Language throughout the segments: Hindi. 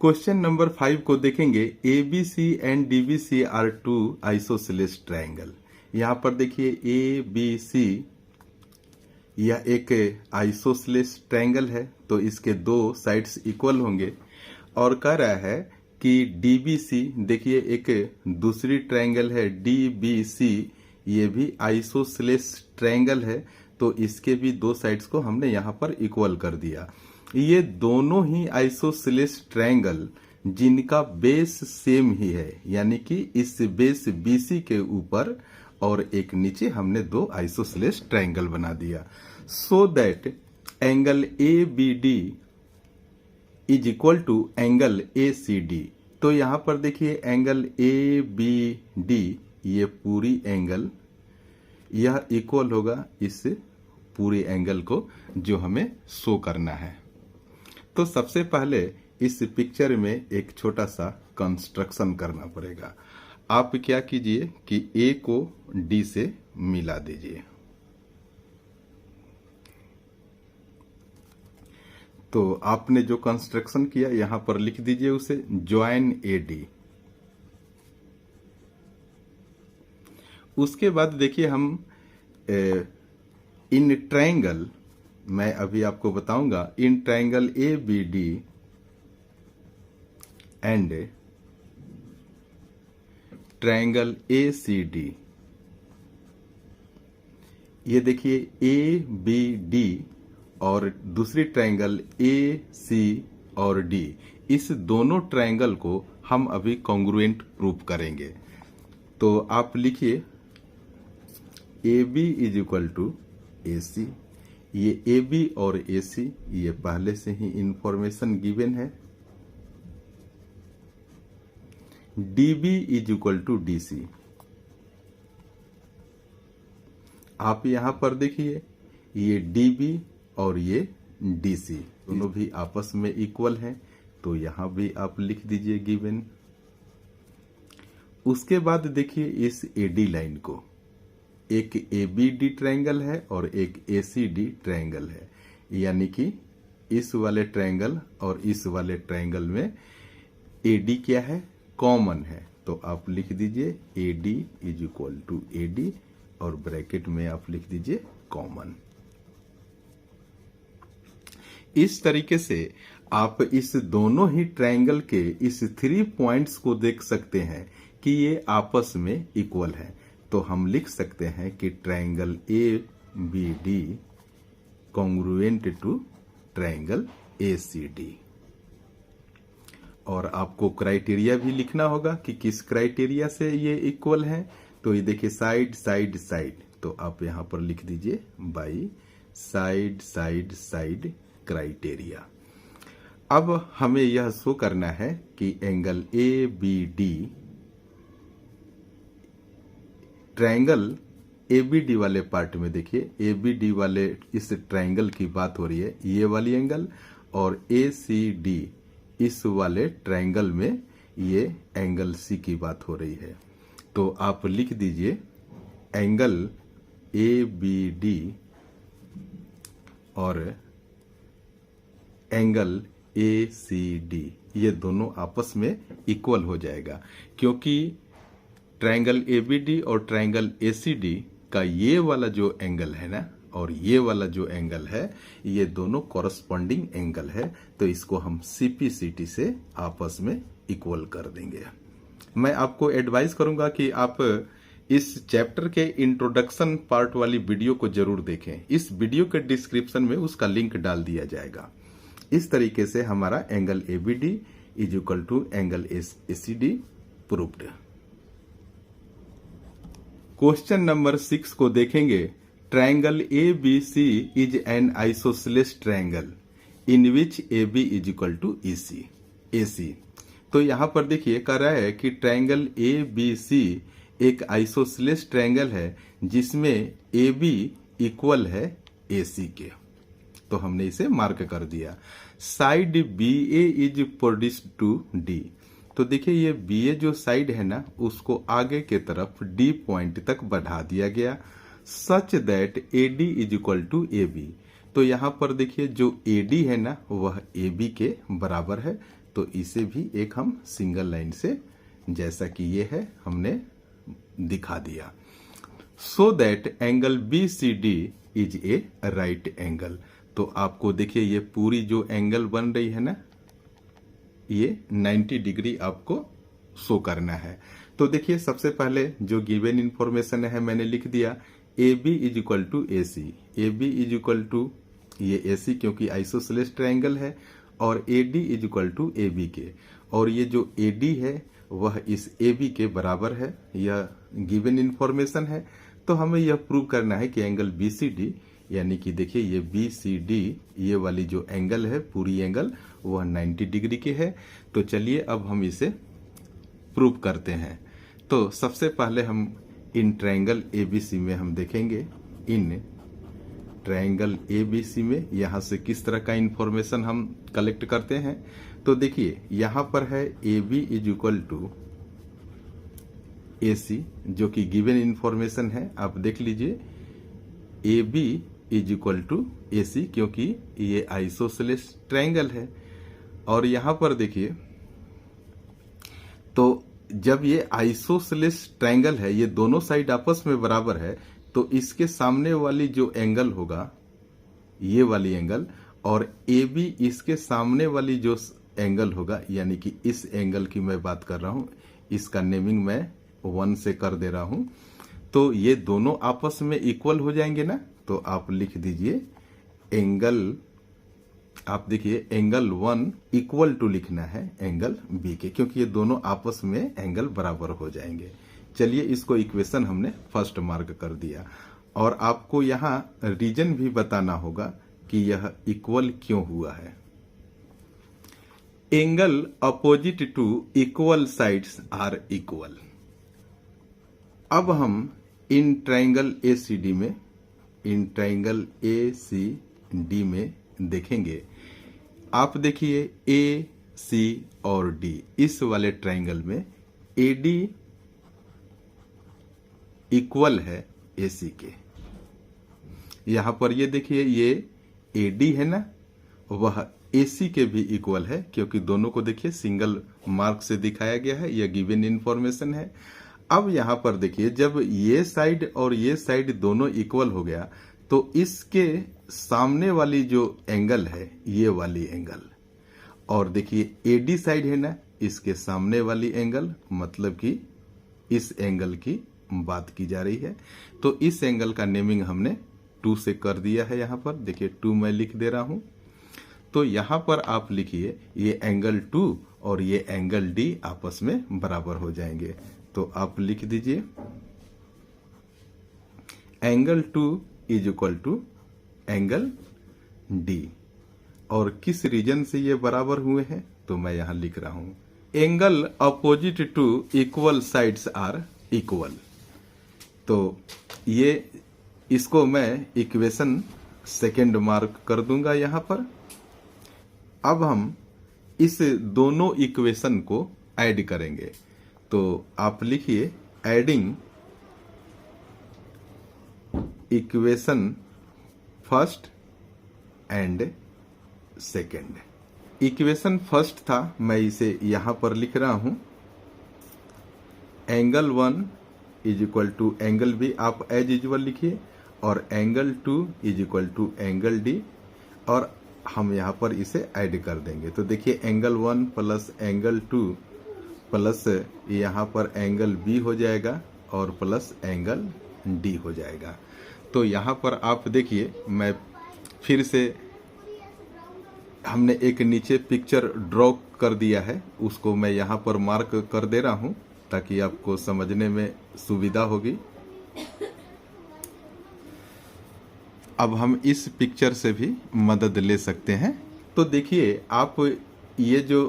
क्वेश्चन नंबर 5 को देखेंगे। ABC and DBC are two isosceles triangle. यहाँ पर देखिए ABC यह एक आइसोसेलेस ट्रायंगल है, तो इसके दो साइड्स इक्वल होंगे। और कह रहा है कि DBC देखिए एक दूसरी ट्रायंगल है DBC, ये भी आइसोसेलेस ट्रायंगल है, तो इसके भी दो साइड्स को हमने यहाँ पर इक्वल कर दिया। ये दोनों ही आइसोसेलेस ट्रायंगल जिनका बेस सेम ही है, यानी कि इस बेस BC के ऊपर और एक नीचे हमने दो आइसोसेलेस ट्रायंगल बना दिया। So that angle ABD is equal to angle ACD। तो यहां पर देखिए एंगल ABD, ये पूरी एंगल यह इक्वल होगा इस पूरे एंगल को जो हमें शो करना है। तो सबसे पहले इस पिक्चर में एक छोटा सा कंस्ट्रक्शन करना पड़ेगा। आप क्या कीजिए कि A को D से मिला दीजिए। तो आपने जो कंस्ट्रक्शन किया यहां पर लिख दीजिए उसे ज्वाइन AD। उसके बाद देखिए हम इन ट्रायंगल, मैं अभी आपको बताऊंगा, in triangle ABD and triangle ACD, ये देखिए ABD और दूसरी ट्रायंगल AC और D, इस दोनों ट्रायंगल को हम अभी कॉन्ग्रुएंट प्रूव करेंगे। तो आप लिखिए AB is equal to AC। ये AB और AC ये पहले से ही इंफॉर्मेशन गिवन है। DB is equal to DC। आप यहां पर देखिए ये DB और ये DC दोनों भी आपस में इक्वल हैं, तो यहां भी आप लिख दीजिए गिवन। उसके बाद देखिए इस AD लाइन को, एक ABD ट्रायंगल है और एक ACD ट्रायंगल है, यानी कि इस वाले ट्रायंगल और इस वाले ट्रायंगल में AD क्या है, कॉमन है। तो आप लिख दीजिए AD is equal to AD और ब्रैकेट में आप लिख दीजिए कॉमन। इस तरीके से आप इस दोनों ही ट्रायंगल के इस 3 पॉइंट्स को देख सकते हैं कि ये आपस में इक्वल है। तो हम लिख सकते हैं कि triangle ABD congruent to triangle ACD। और आपको क्राइटेरिया भी लिखना होगा कि किस क्राइटेरिया से ये इक्वल है। तो ये देखिए साइड साइड साइड, तो आप यहां पर लिख दीजिए by side side side criteria. अब हमें यह शो करना है कि एंगल ABD, ट्रायंगल ABD वाले पार्ट में देखिए ABD वाले इस ट्रायंगल की बात हो रही है, ये वाली एंगल, और ACD इस वाले ट्रायंगल में ये एंगल C की बात हो रही है। तो आप लिख दीजिए एंगल ABD और एंगल ACD ये दोनों आपस में इक्वल हो जाएगा, क्योंकि ट्रायंगल ABD और ट्रायंगल ACD का ये वाला जो एंगल है ना और ये वाला जो एंगल है, ये दोनों कॉरस्पॉन्डिंग एंगल है। तो इसको हम CPCT से आपस में इक्वल कर देंगे। मैं आपको एडवाइस करूंगा कि आप इस चैप्टर के इंट्रोडक्शन पार्ट वाली वीडियो को जरूर देखें। इस वीडियो के डिस्क्रिप्शन में उसका लिंक डाल दिया जाएगा। इस तरीके से हमारा angle ABD is equal to angle ACD proved. Question number 6 को देखेंगे। Triangle ABC is an isosceles triangle in which AB is equal to AC। तो यहां पर देखिए कह रहा है कि ट्रायंगल ABC एक आइसोसेलेस ट्रायंगल है जिसमें AB इक्वल है AC के। तो हमने इसे मार्क कर दिया। Side BA is produced to D। तो देखिए ये BA जो साइड है ना, उसको आगे के तरफ D पॉइंट तक बढ़ा दिया गया, such that AD is equal to AB। तो यहां पर देखिए जो AD है ना वह AB के बराबर है। तो इसे भी एक हम सिंगल लाइन से, जैसा कि ये है, हमने दिखा दिया। So that angle BCD is a right angle. तो आपको देखिए ये पूरी जो एंगल बन रही है ना, ये 90 डिग्री आपको शो करना है। तो देखिए सबसे पहले जो गिवन इंफॉर्मेशन है मैंने लिख दिया, AB is equal to AC। AB is equal to ये AC क्योंकि आइसोसेलेस ट्रायंगल है, और AD is equal to AB के, और ये जो AD है वह इस AB के बराबर है। यह गिवन इंफॉर्मेशन है। तो हमें यह प्रूव करना है कि एंगल BCD, यानी कि देखिए ये BCD, ये वाली जो एंगल है पूरी एंगल वह 90 डिग्री की है। तो चलिए अब हम इसे प्रूव करते हैं। तो सबसे पहले हम इन ट्रायंगल ABC में हम देखेंगे, इन ट्रायंगल ABC में यहाँ से किस तरह का इंफॉर्मेशन हम कलेक्ट करते हैं। तो देखिए यहाँ पर है AB is equal to AC, जो कि गिवन इंफॉर्मेशन है। आप देख लीजिए AB is equal to AC क्योंकि ये आइसोसेलेस ट्रायंगल है। और यहाँ पर देखिए, तो जब ये आइसोसेलेस ट्रायंगल है, ये दोनों साइड आपस में बराबर है, तो इसके सामने वाली जो एंगल होगा, ये वाली एंगल, और AB इसके सामने वाली जो एंगल होगा, यानी कि इस एंगल की मैं बात कर रहा हूं, इसका नेमिंग मैं 1 से कर दे रहा हूं। तो ये दोनों आपस में इक्वल हो जाएंगे ना। तो आप लिख दीजिए एंगल, आप देखिए एंगल 1 इक्वल टू लिखना है एंगल B के, क्योंकि ये दोनों आपस में एंगल बराबर हो जाएंगे। चलिए इसको इक्वेशन हमने फर्स्ट मार्क कर दिया, और आपको यहाँ रीजन भी बताना होगा कि यह इक्वल क्यों हुआ है। Angle opposite to equal sides are equal. अब हम इन ट्रायंगल ACD में, इन ट्रायंगल ACD में देखेंगे। आप देखिए A, C और D, इस वाले ट्रायंगल में AD इक्वल है AC के। यहां पर ये देखिए ये AD है ना, वह AC के भी इक्वल है, क्योंकि दोनों को देखिए सिंगल मार्क से दिखाया गया है। यह गिवन इंफॉर्मेशन है। अब यहां पर देखिए जब ये साइड और ये साइड दोनों इक्वल हो गया, तो इसके सामने वाली जो एंगल है, ये वाली एंगल, और देखिए AD साइड है ना, इसके सामने वाली एंगल, मतलब कि इस एंगल की बात की जा रही है। तो इस एंगल का नेमिंग हमने 2 से कर दिया है। यहाँ पर देखिए 2 मैं लिख दे रहा हूं। तो यहाँ पर आप लिखिए ये एंगल 2 और ये एंगल D आपस में बराबर हो जाएंगे। तो आप लिख दीजिए angle 2 is equal to angle D। और किस रीजन से ये बराबर हुए हैं, तो मैं यहां लिख रहा हूं angle opposite to equal sides are equal. तो ये, इसको मैं इक्वेशन सेकेंड मार्क कर दूंगा यहां पर। अब हम इस दोनों इक्वेशन को ऐड करेंगे। तो आप लिखिए adding equation first and second. Equation first था, मैं इसे यहां पर लिख रहा हूं angle 1 is equal to angle B, आप एज यूजुअल लिखिए, और angle 2 is equal to angle D, और हम यहां पर इसे ऐड कर देंगे। तो देखिए एंगल 1 प्लस एंगल 2 प्लस यहां पर एंगल B हो जाएगा, और प्लस एंगल D हो जाएगा। तो यहां पर आप देखिए मैं फिर से, हमने एक नीचे पिक्चर ड्रॉ कर दिया है, उसको मैं यहां पर मार्क कर दे रहा हूं ताकि आपको समझने में सुविधा होगी। अब हम इस पिक्चर से भी मदद ले सकते हैं। तो देखिए आप ये जो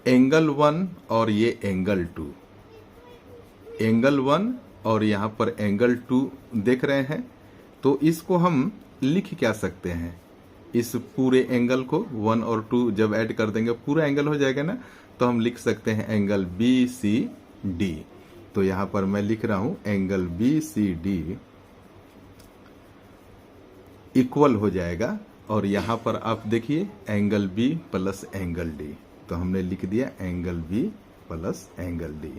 एंगल 1 और ये एंगल 2, एंगल 1 और यहाँ पर एंगल 2 देख रहे हैं, तो इसको हम लिख क्या सकते हैं, इस पूरे एंगल को 1 और 2 जब ऐड कर देंगे पूरा एंगल हो जाएगा ना। तो हम लिख सकते हैं एंगल BCD। तो यहां पर मैं लिख रहा हूं एंगल BCD इक्वल हो जाएगा और यहाँ पर आप देखिए angle B plus angle D, तो हमने लिख दिया angle B plus angle D.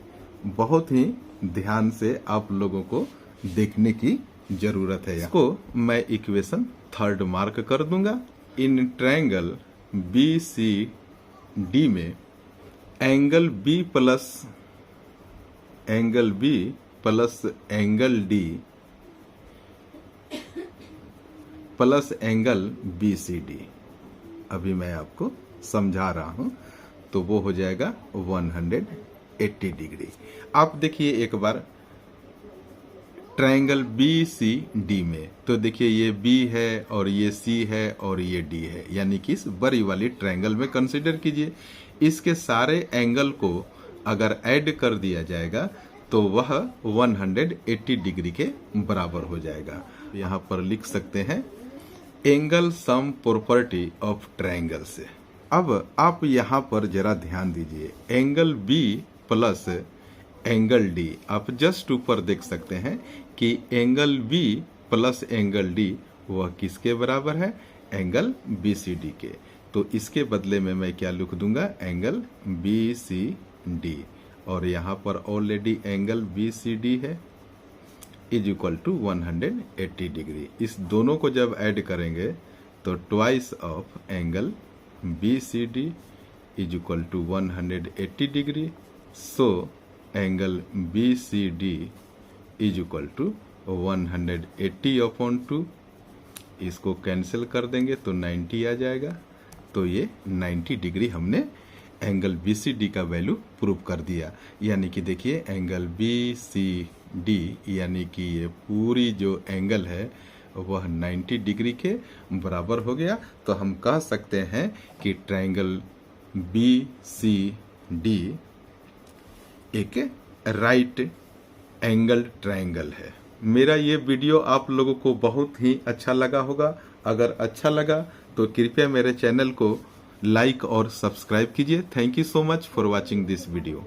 बहुत ही ध्यान से आप लोगों को देखने की जरूरत है। इसको मैं इक्वेशन 3 मार्क कर दूंगा। इन ट्रायंगल बी सी डी में angle B plus angle D plus angle B C D, अभी मैं आपको समझा रहा हूं, तो वो हो जाएगा 180 डिग्री। आप देखिए एक बार ट्रायंगल बी सी डी में, तो देखिए ये बी है और ये सी है और ये डी है, यानी कि इस बड़ी वाली ट्रायंगल में कंसीडर कीजिए। इसके सारे एंगल को अगर ऐड कर दिया जाएगा तो वह 180 डिग्री के बराबर हो जाएगा। यहाँ पर लिख सकते हैं angle sum property of triangle से। अब आप यहाँ पर जरा ध्यान दीजिए, angle B plus angle D, आप जस्ट ऊपर देख सकते हैं कि angle B plus angle D वह किसके बराबर है, एंगल बी सी डी के। तो इसके बदले में मैं क्या लिख दूंगा, एंगल बी सी डी, और यहाँ पर already angle B C D है, इज इक्वल टू 180 डिग्री। इस दोनों को जब ऐड करेंगे तो twice of angle B C D is equal to 180 degree. So angle B C D is equal to 180/2, इसको कैंसिल कर देंगे तो 90 आ जाएगा। तो ये 90 डिग्री हमने एंगल बी सी डी का वैल्यू प्रूव कर दिया। यानी कि देखिए एंगल बी सी डी, यानी कि ये पूरी जो एंगल है वह 90 डिग्री के बराबर हो गया। तो हम कह सकते हैं कि ट्रायंगल बी सी डी एक राइट एंगल ट्रायंगल है। मेरा ये वीडियो आप लोगों को बहुत ही अच्छा लगा होगा। अगर अच्छा लगा तो कृपया मेरे चैनल को लाइक और सब्सक्राइब कीजिए। Thank you so much for watching this video.